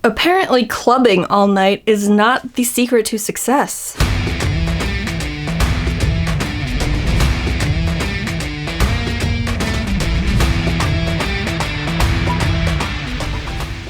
Apparently, clubbing all night is not the secret to success.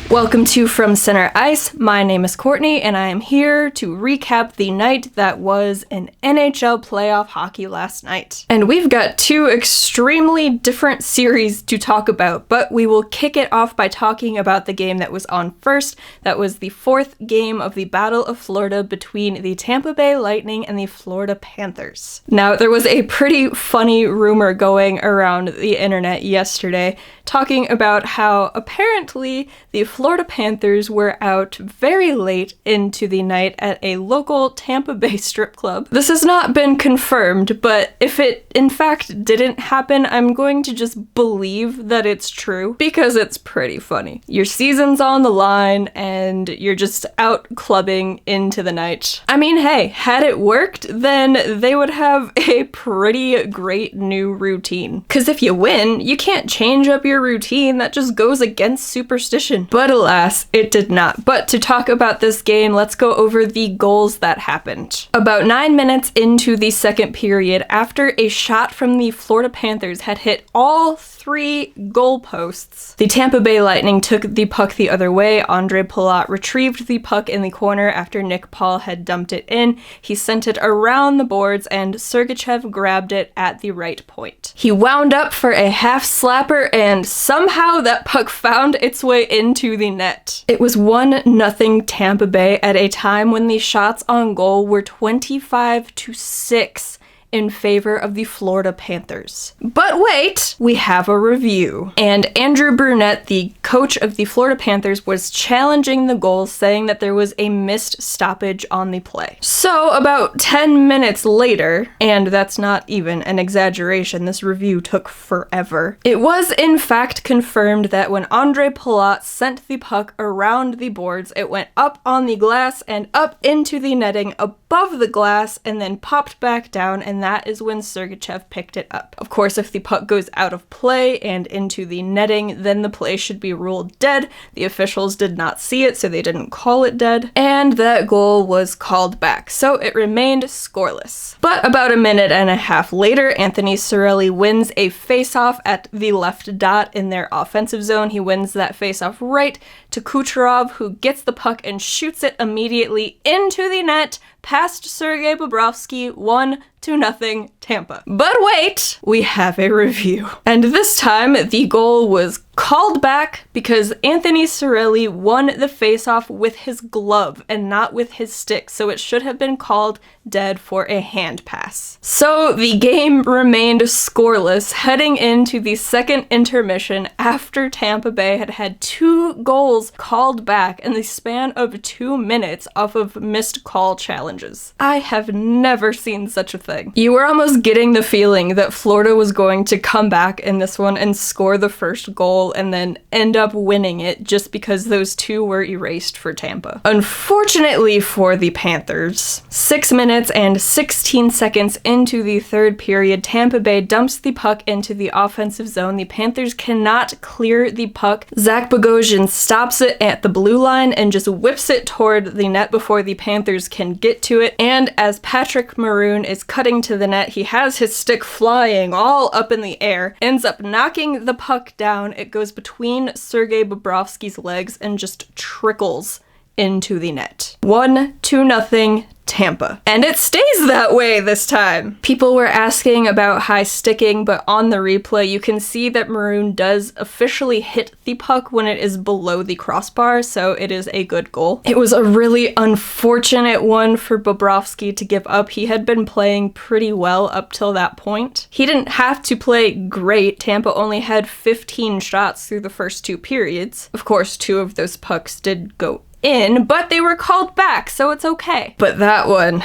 Welcome to From Center Ice. My name is Courtney, and I am here to recap the night that was in NHL playoff hockey last night. And we've got two extremely different series to talk about, but we will kick it off by talking about the game that was on first. That was the fourth game of the Battle of Florida between the Tampa Bay Lightning and the Florida Panthers. Now, there was a pretty funny rumor going around the internet yesterday talking about how apparently the Florida Panthers were out very late into the night at a local Tampa Bay strip club. This has not been confirmed, but if it in fact didn't happen, I'm going to just believe that it's true because it's pretty funny. Your season's on the line and you're just out clubbing into the night. I mean, hey, had it worked, then they would have a pretty great new routine. Because if you win, you can't change up your routine. That just goes against superstition. But alas, it did not. But to talk about this game, let's go over the goals that happened. About 9 minutes into the second period, after a shot from the Florida Panthers had hit all three goalposts, the Tampa Bay Lightning took the puck the other way. Ondrej Palat retrieved the puck in the corner after Nick Paul had dumped it in. He sent it around the boards and Sergachev grabbed it at the right point. He wound up for a half slapper and somehow that puck found its way into the net. It was 1-0 Tampa Bay at a time when the shots on goal were 25-6 in favor of the Florida Panthers. But wait, we have a review. And Andrew Brunette, the coach of the Florida Panthers, was challenging the goal, saying that there was a missed stoppage on the play. So about 10 minutes later, and that's not even an exaggeration, this review took forever, it was in fact confirmed that when Ondrej Palat sent the puck around the boards, it went up on the glass and up into the netting above the glass and then popped back down, and that is when Sergachev picked it up. Of course, if the puck goes out of play and into the netting, then the play should be ruled dead. The officials did not see it, so they didn't call it dead, and that goal was called back, so it remained scoreless. But about a minute and a half later, Anthony Cirelli wins a face-off at the left dot in their offensive zone. He wins that face-off right to Kucherov, who gets the puck and shoots it immediately into the net past Sergei Bobrovsky. 1-0 Tampa. But wait, we have a review. And this time, the goal was called back because Anthony Cirelli won the faceoff with his glove and not with his stick, so it should have been called dead for a hand pass. So the game remained scoreless heading into the second intermission after Tampa Bay had had 2 goals called back in the span of 2 minutes off of missed call challenges. I have never seen such a thing. You were almost getting the feeling that Florida was going to come back in this one and score the first goal and then end up winning it just because those 2 were erased for Tampa. Unfortunately for the Panthers, 6 minutes and 16 seconds into the third period, Tampa Bay dumps the puck into the offensive zone. The Panthers cannot clear the puck. Zach Bogosian stops it at the blue line and just whips it toward the net before the Panthers can get to it. And as Patrick Maroon is cutting to the net, he has his stick flying all up in the air, ends up knocking the puck down. It goes between Sergei Bobrovsky's legs and just trickles into the net. 1-0 Tampa. And it stays that way this time. People were asking about high sticking, but on the replay, you can see that Maroon does officially hit the puck when it is below the crossbar, so it is a good goal. It was a really unfortunate one for Bobrovsky to give up. He had been playing pretty well up till that point. He didn't have to play great. Tampa only had 15 shots through the first 2 periods. Of course, 2 of those pucks did go in, but they were called back, so it's okay. But that one,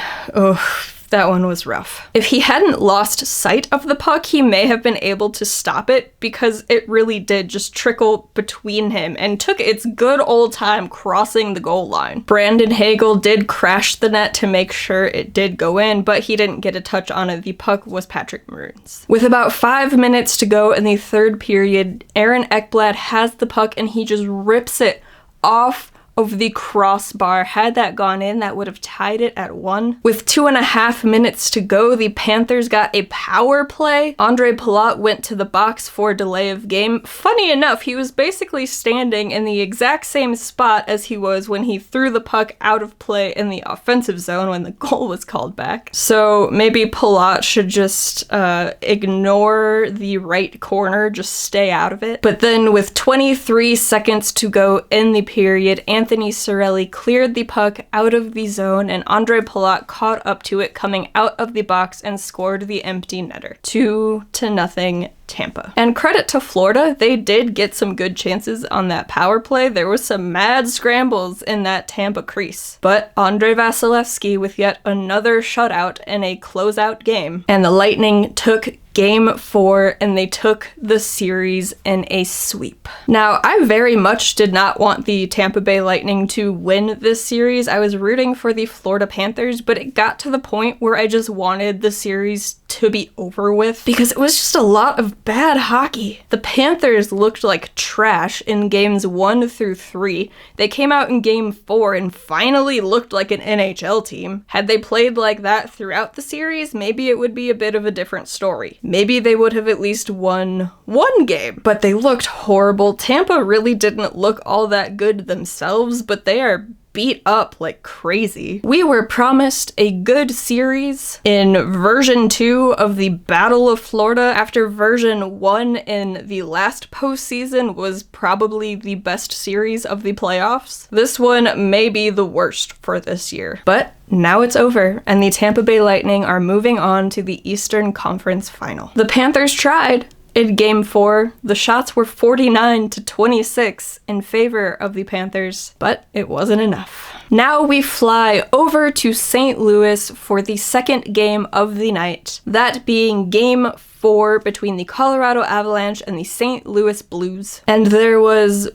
that one was rough. If he hadn't lost sight of the puck, he may have been able to stop it because it really did just trickle between him and took its good old time crossing the goal line. Brandon Hagel did crash the net to make sure it did go in, but he didn't get a touch on it. The puck was Patrick Maroon's. With about 5 minutes to go in the third period, Aaron Ekblad has the puck and he just rips it off of the crossbar. Had that gone in, that would have tied it at 1. With 2.5 minutes to go, the Panthers got a power play. Ondrej Palat went to the box for delay of game. Funny enough, he was basically standing in the exact same spot as he was when he threw the puck out of play in the offensive zone when the goal was called back. So maybe Palat should just ignore the right corner, just stay out of it. But then with 23 seconds to go in the period, Anthony Cirelli cleared the puck out of the zone and Ondrej Palat caught up to it coming out of the box and scored the empty netter. 2-0 Tampa. And credit to Florida, they did get some good chances on that power play. There was some mad scrambles in that Tampa crease. But Andrei Vasilevskiy with yet another shutout in a closeout game. And the Lightning took Game 4, and they took the series in a sweep. Now, I very much did not want the Tampa Bay Lightning to win this series. I was rooting for the Florida Panthers, but it got to the point where I just wanted the series to be over with because it was just a lot of bad hockey. The Panthers looked like trash in games 1 through 3. They came out in game 4 and finally looked like an NHL team. Had they played like that throughout the series, maybe it would be a bit of a different story. Maybe they would have at least won one game, but they looked horrible. Tampa really didn't look all that good themselves, but they are beat up like crazy. We were promised a good series in version 2 of the Battle of Florida after version 1 in the last postseason was probably the best series of the playoffs. This one may be the worst for this year, but now it's over, and the Tampa Bay Lightning are moving on to the Eastern Conference Final. The Panthers tried. In Game 4, the shots were 49-26 in favor of the Panthers, but it wasn't enough. Now we fly over to St. Louis for the second game of the night, that being Game 4 between the Colorado Avalanche and the St. Louis Blues. And there was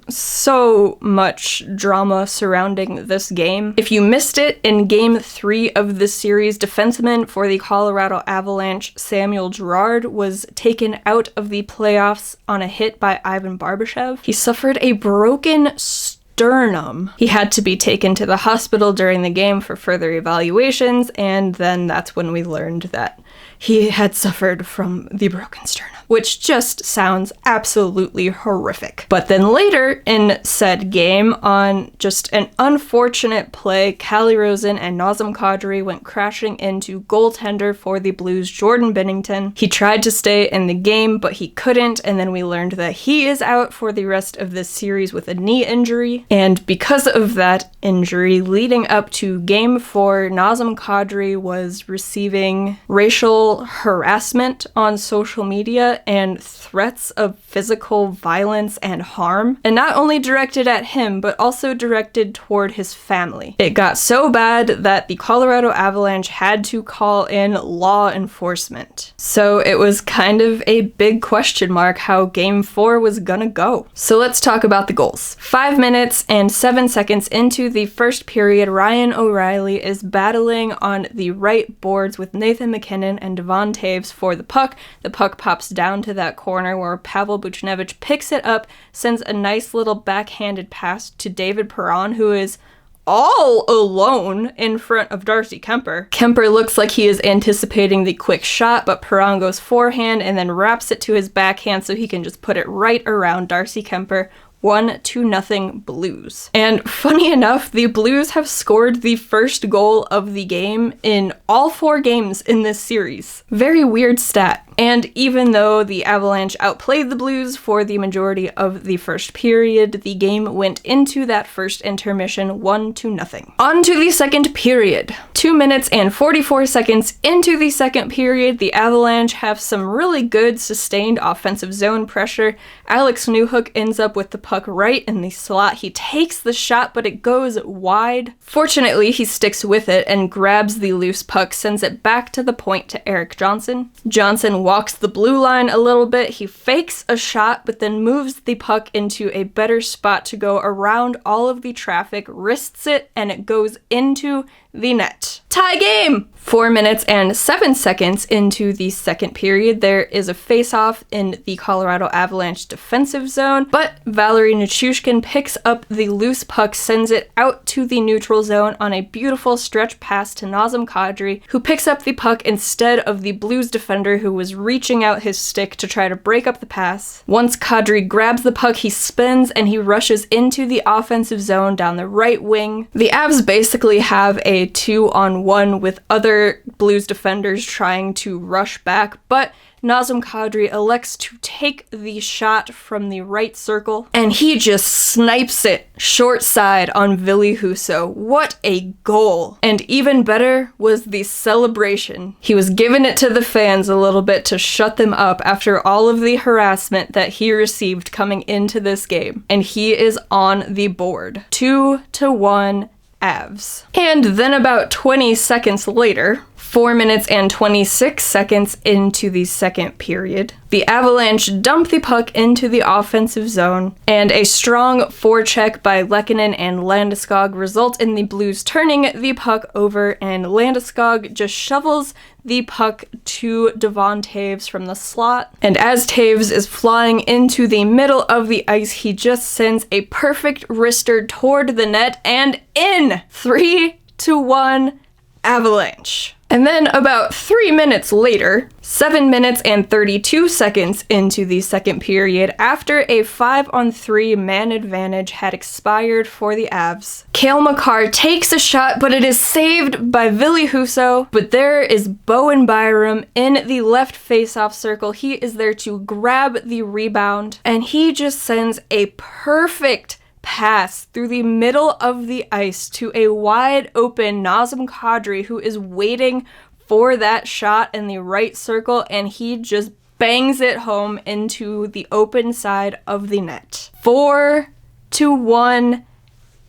so much drama surrounding this game. If you missed it, in Game 3 of this series, defenseman for the Colorado Avalanche, Samuel Girard, was taken out of the playoffs on a hit by Ivan Barbashev. He suffered a broken sternum. He had to be taken to the hospital during the game for further evaluations, and then that's when we learned that he had suffered from the broken sternum, which just sounds absolutely horrific. But then later in said game, on just an unfortunate play, Calle Rosen and Nazem Kadri went crashing into goaltender for the Blues, Jordan Binnington. He tried to stay in the game, but he couldn't, and then we learned that he is out for the rest of this series with a knee injury. And because of that injury, leading up to Game 4, Nazem Kadri was receiving racial harassment on social media and threats of physical violence and harm, and not only directed at him, but also directed toward his family. It got so bad that the Colorado Avalanche had to call in law enforcement. So it was kind of a big question mark how Game 4 was gonna go. So let's talk about the goals. 5 minutes and 7 seconds into the first period, Ryan O'Reilly is battling on the right boards with Nathan MacKinnon and Devon Taves for the puck. The puck pops down to that corner where Pavel Buchnevich picks it up, sends a nice little backhanded pass to David Perron, who is all alone in front of Darcy Kuemper. Kuemper looks like he is anticipating the quick shot, but Perron goes forehand and then wraps it to his backhand so he can just put it right around Darcy Kuemper. 1-0 Blues. And funny enough, the Blues have scored the first goal of the game in all 4 games in this series. Very weird stat. And even though the Avalanche outplayed the Blues for the majority of the first period, the game went into that first intermission 1-0. On to the second period. 2 minutes and 44 seconds into the second period, the Avalanche have some really good sustained offensive zone pressure. Alex Newhook ends up with the puck right in the slot. He takes the shot, but it goes wide. Fortunately, he sticks with it and grabs the loose puck, sends it back to the point to Erik Johnson. Johnson walks the blue line a little bit. He fakes a shot, but then moves the puck into a better spot to go around all of the traffic, wrists it, and it goes into the net. tie game! 4 minutes and 7 seconds into the second period, there is a face-off in the Colorado Avalanche defensive zone, but Valeri Nichushkin picks up the loose puck, sends it out to the neutral zone on a beautiful stretch pass to Nazem Kadri, who picks up the puck instead of the Blues defender who was reaching out his stick to try to break up the pass. Once Kadri grabs the puck, he spins and he rushes into the offensive zone down the right wing. The Avs basically have a 2-on-1 with other Blues defenders trying to rush back, but Nazem Kadri elects to take the shot from the right circle, and he just snipes it short side on Ville Husso. What a goal! And even better was the celebration. He was giving it to the fans a little bit to shut them up after all of the harassment that he received coming into this game, and he is on the board. 2-1 Avs. And then about 20 seconds later, 4 minutes and 26 seconds into the second period, the Avalanche dump the puck into the offensive zone, and a strong forecheck by Lehkonen and Landeskog result in the Blues turning the puck over, and Landeskog just shovels the puck to Devon Toews from the slot. And as Toews is flying into the middle of the ice, he just sends a perfect wrister toward the net and in! 3-1 Avalanche. And then about 3 minutes later, 7 minutes and 32 seconds into the second period, after a 5-on-3 man advantage had expired for the Avs, Cale Makar takes a shot, but it is saved by Ville Husso. But there is Bowen Byram in the left face-off circle. He is there to grab the rebound, and he just sends a perfect pass through the middle of the ice to a wide open Nazem Kadri, who is waiting for that shot in the right circle, and he just bangs it home into the open side of the net. 4-1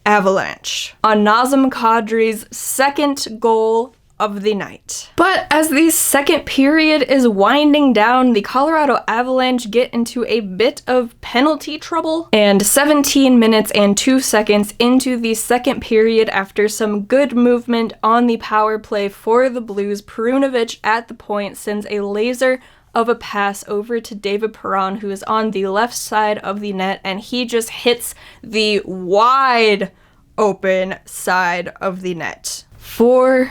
Avalanche on Nazem Kadri's second goal of the night. But as the second period is winding down, the Colorado Avalanche get into a bit of penalty trouble, and 17 minutes and 2 seconds into the second period, after some good movement on the power play for the Blues, Perunovic at the point sends a laser of a pass over to David Perron, who is on the left side of the net, and he just hits the wide open side of the net. 4-2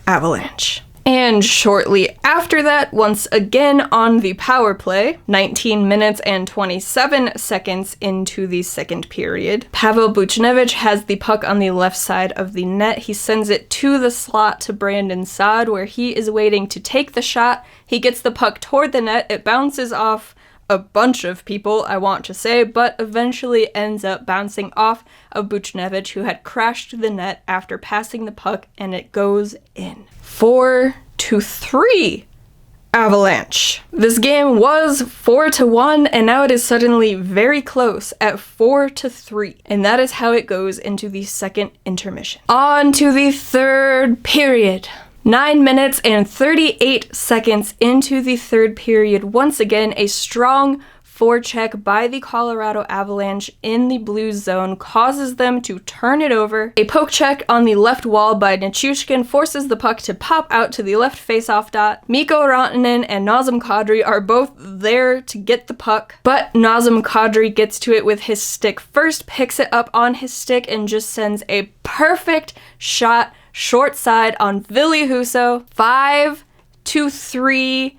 Avalanche. And shortly after that, once again on the power play, 19 minutes and 27 seconds into the second period, Pavel Buchnevich has the puck on the left side of the net. He sends it to the slot to Brandon Saad, where he is waiting to take the shot. He gets the puck toward the net. It bounces off a bunch of people, I want to say, but eventually ends up bouncing off of Buchnevich, who had crashed the net after passing the puck, and it goes in. 4-3 Avalanche. This game was 4-1, and now it is suddenly very close at 4-3, and that is how it goes into the second intermission. On to the third period. 9 minutes and 38 seconds into the third period, once again, a strong forecheck by the Colorado Avalanche in the Blues zone causes them to turn it over. A poke check on the left wall by Nichushkin forces the puck to pop out to the left face-off dot. Mikko Rantanen and Nazem Kadri are both there to get the puck, but Nazem Kadri gets to it with his stick first, picks it up on his stick, and just sends a perfect shot short side on Ville Husso. 5-3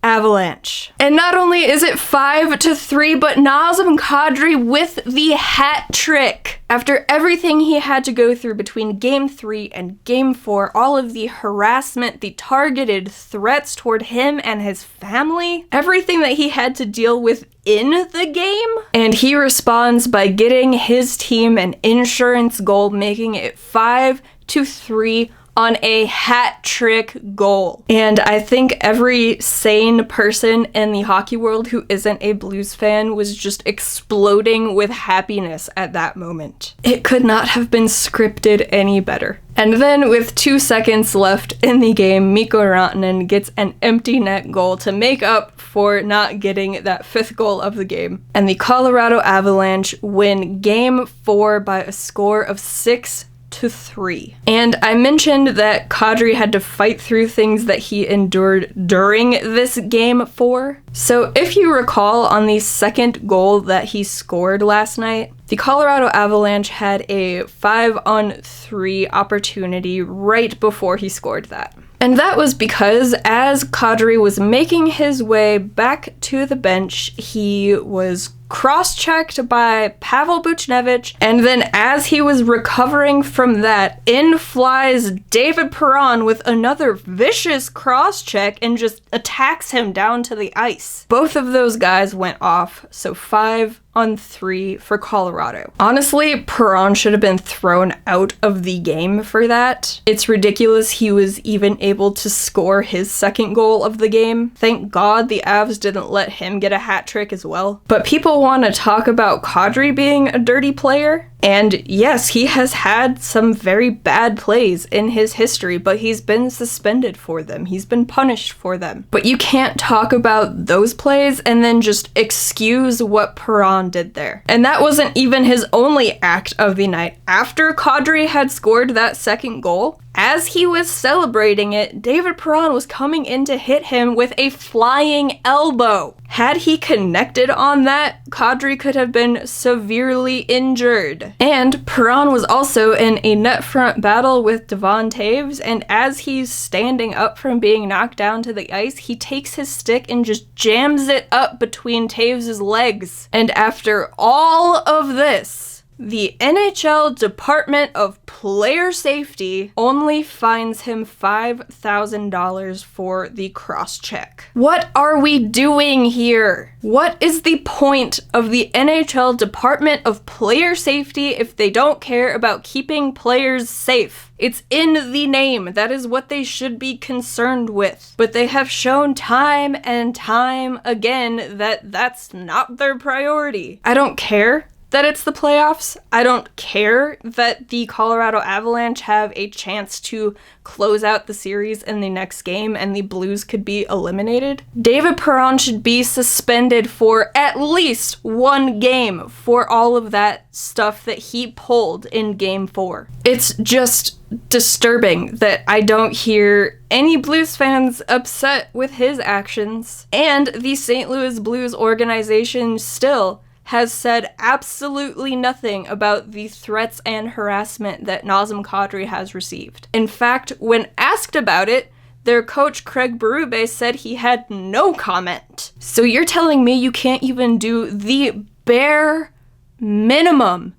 Avalanche. And not only is it 5-3, but Nazem Kadri with the hat trick. After everything he had to go through between Game 3 and Game 4, all of the harassment, the targeted threats toward him and his family, everything that he had to deal with in the game, and he responds by getting his team an insurance goal, making it 5-3 on a hat trick goal. And I think every sane person in the hockey world who isn't a Blues fan was just exploding with happiness at that moment. It could not have been scripted any better. And then with 2 seconds left in the game, Mikko Rantanen gets an empty net goal to make up for not getting that fifth goal of the game. And the Colorado Avalanche win Game 4 by a score of 6-2. 5-3. And I mentioned that Kadri had to fight through things that he endured during this Game 4. So if you recall, on the second goal that he scored last night, the Colorado Avalanche had a 5-on-3 opportunity right before he scored that. And that was because as Kadri was making his way back to the bench, he was cross-checked by Pavel Buchnevich, and then as he was recovering from that, in flies David Perron with another vicious cross-check and just attacks him down to the ice. Both of those guys went off, so 5-on-3 for Colorado. Honestly, Perron should have been thrown out of the game for that. It's ridiculous he was even able to score his second goal of the game. Thank God the Avs didn't let him get a hat trick as well. But people want to talk about Kadri being a dirty player. And yes, he has had some very bad plays in his history, but he's been suspended for them. He's been punished for them. But you can't talk about those plays and then just excuse what Perron did there. And that wasn't even his only act of the night. After Kadri had scored that second goal, as he was celebrating it, David Perron was coming in to hit him with a flying elbow. Had he connected on that, Kadri could have been severely injured. And Perron was also in a net front battle with Devon Toews, and as he's standing up from being knocked down to the ice, he takes his stick and just jams it up between Toews' legs. And after all of this, the NHL Department of Player Safety only fines him $5,000 for the cross-check. What are we doing here? What is the point of the NHL Department of Player Safety if they don't care about keeping players safe? It's in the name. That is what they should be concerned with. But they have shown time and time again that that's not their priority. I don't care that it's the playoffs. I don't care that the Colorado Avalanche have a chance to close out the series in the next game and the Blues could be eliminated. David Perron should be suspended for at least one game for all of that stuff that he pulled in Game 4. It's just disturbing that I don't hear any Blues fans upset with his actions. And the St. Louis Blues organization still has said absolutely nothing about the threats and harassment that Nazem Kadri has received. In fact, when asked about it, their coach Craig Berube said he had no comment. So you're telling me you can't even do the bare minimum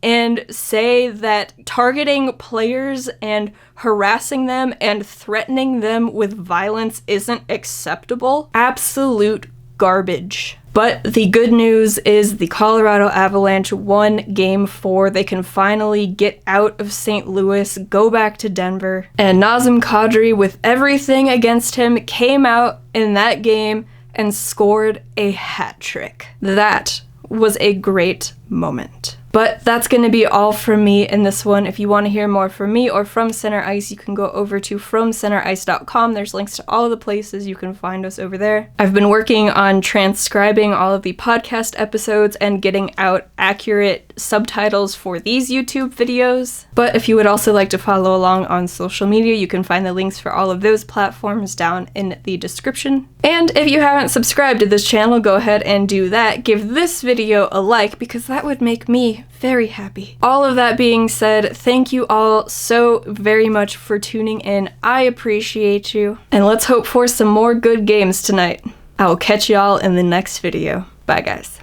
and say that targeting players and harassing them and threatening them with violence isn't acceptable? Absolute garbage. But the good news is the Colorado Avalanche won Game 4. They can finally get out of St. Louis, go back to Denver. And Nazem Kadri, with everything against him, came out in that game and scored a hat trick. That was a great moment. But that's going to be all from me in this one. If you want to hear more from me or from Center Ice, you can go over to fromcenterice.com. There's links to all the places you can find us over there. I've been working on transcribing all of the podcast episodes and getting out accurate subtitles for these YouTube videos. But if you would also like to follow along on social media, you can find the links for all of those platforms down in the description. And if you haven't subscribed to this channel, go ahead and do that. Give this video a like because that would make me very happy. All of that being said, thank you all so very much for tuning in. I appreciate you. And let's hope for some more good games tonight. I will catch y'all in the next video. Bye guys.